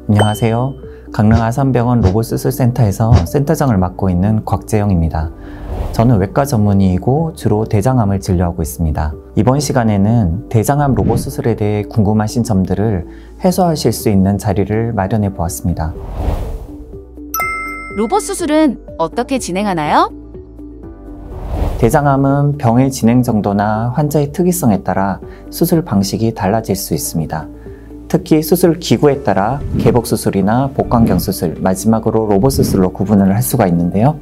안녕하세요. 강릉 아산병원 로봇수술센터에서 센터장을 맡고 있는 곽재영입니다. 저는 외과 전문의이고 주로 대장암을 진료하고 있습니다. 이번 시간에는 대장암 로봇 수술에 대해 궁금하신 점들을 해소하실 수 있는 자리를 마련해 보았습니다. 로봇 수술은 어떻게 진행하나요? 대장암은 병의 진행 정도나 환자의 특이성에 따라 수술 방식이 달라질 수 있습니다. 특히 수술 기구에 따라 개복수술이나 복강경 수술, 마지막으로 로봇 수술로 구분을 할 수가 있는데요.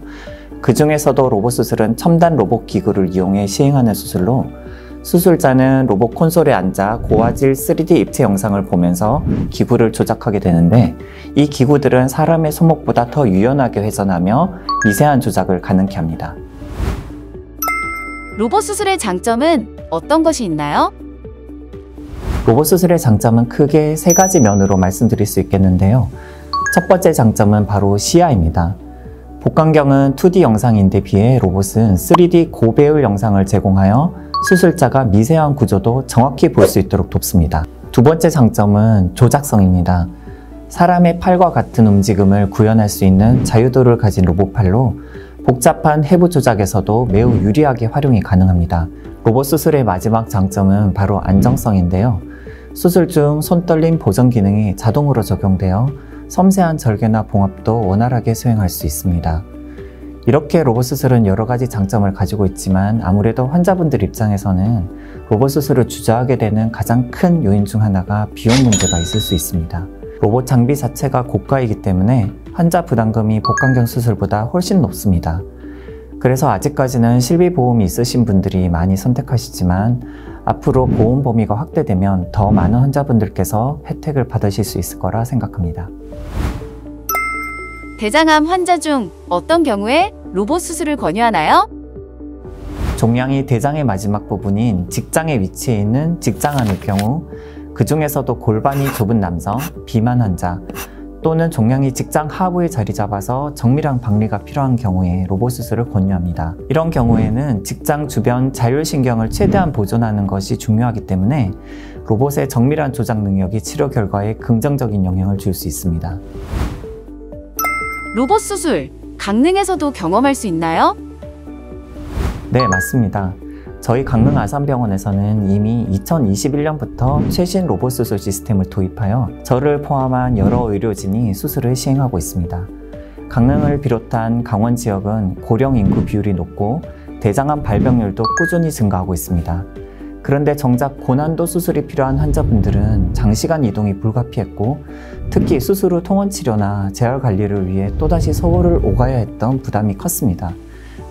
그 중에서도 로봇 수술은 첨단 로봇 기구를 이용해 시행하는 수술로 수술자는 로봇 콘솔에 앉아 고화질 3D 입체 영상을 보면서 기구를 조작하게 되는데, 이 기구들은 사람의 손목보다 더 유연하게 회전하며 미세한 조작을 가능케 합니다. 로봇 수술의 장점은 어떤 것이 있나요? 로봇 수술의 장점은 크게 3가지 면으로 말씀드릴 수 있겠는데요. 첫 번째 장점은 바로 시야입니다. 복강경은 2D 영상인데 비해 로봇은 3D 고배율 영상을 제공하여 수술자가 미세한 구조도 정확히 볼 수 있도록 돕습니다. 두 번째 장점은 조작성입니다. 사람의 팔과 같은 움직임을 구현할 수 있는 자유도를 가진 로봇팔로 복잡한 해부 조작에서도 매우 유리하게 활용이 가능합니다. 로봇 수술의 마지막 장점은 바로 안정성인데요. 수술 중 손떨림 보정 기능이 자동으로 적용되어 섬세한 절개나 봉합도 원활하게 수행할 수 있습니다. 이렇게 로봇 수술은 여러 가지 장점을 가지고 있지만 아무래도 환자분들 입장에서는 로봇 수술을 주저하게 되는 가장 큰 요인 중 하나가 비용 문제가 있을 수 있습니다. 로봇 장비 자체가 고가이기 때문에 환자 부담금이 복강경 수술보다 훨씬 높습니다. 그래서 아직까지는 실비보험이 있으신 분들이 많이 선택하시지만 앞으로 보험 범위가 확대되면 더 많은 환자분들께서 혜택을 받으실 수 있을 거라 생각합니다. 대장암 환자 중 어떤 경우에 로봇 수술을 권유하나요? 종양이 대장의 마지막 부분인 직장에 위치해 있는 직장암일 경우, 그 중에서도 골반이 좁은 남성, 비만 환자, 또는 종양이 직장 하부에 자리 잡아서 정밀한 박리가 필요한 경우에 로봇 수술을 권유합니다. 이런 경우에는 직장 주변 자율신경을 최대한 보존하는 것이 중요하기 때문에 로봇의 정밀한 조작 능력이 치료 결과에 긍정적인 영향을 줄 수 있습니다. 로봇 수술, 강릉에서도 경험할 수 있나요? 네, 맞습니다. 저희 강릉 아산병원에서는 이미 2021년부터 최신 로봇 수술 시스템을 도입하여 저를 포함한 여러 의료진이 수술을 시행하고 있습니다. 강릉을 비롯한 강원 지역은 고령 인구 비율이 높고 대장암 발병률도 꾸준히 증가하고 있습니다. 그런데 정작 고난도 수술이 필요한 환자분들은 장시간 이동이 불가피했고, 특히 수술 후 통원 치료나 재활 관리를 위해 또다시 서울을 오가야 했던 부담이 컸습니다.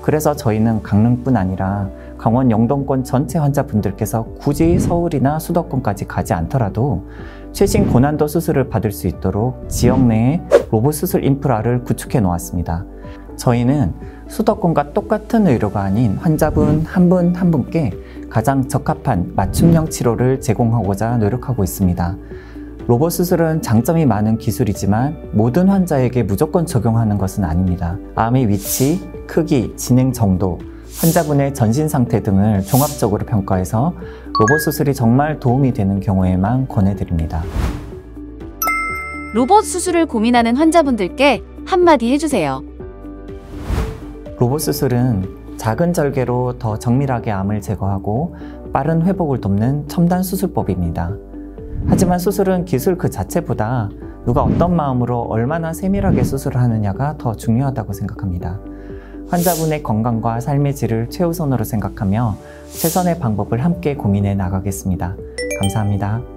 그래서 저희는 강릉뿐 아니라 강원 영동권 전체 환자분들께서 굳이 서울이나 수도권까지 가지 않더라도 최신 고난도 수술을 받을 수 있도록 지역 내에 로봇 수술 인프라를 구축해 놓았습니다. 저희는 수도권과 똑같은 의료가 아닌 환자분 한 분 한 분께 가장 적합한 맞춤형 치료를 제공하고자 노력하고 있습니다. 로봇 수술은 장점이 많은 기술이지만 모든 환자에게 무조건 적용하는 것은 아닙니다. 암의 위치, 크기, 진행 정도, 환자분의 전신 상태 등을 종합적으로 평가해서 로봇 수술이 정말 도움이 되는 경우에만 권해드립니다. 로봇 수술을 고민하는 환자분들께 한마디 해주세요. 로봇 수술은 작은 절개로 더 정밀하게 암을 제거하고 빠른 회복을 돕는 첨단 수술법입니다. 하지만 수술은 기술 그 자체보다 누가 어떤 마음으로 얼마나 세밀하게 수술을 하느냐가 더 중요하다고 생각합니다. 환자분의 건강과 삶의 질을 최우선으로 생각하며 최선의 방법을 함께 고민해 나가겠습니다. 감사합니다.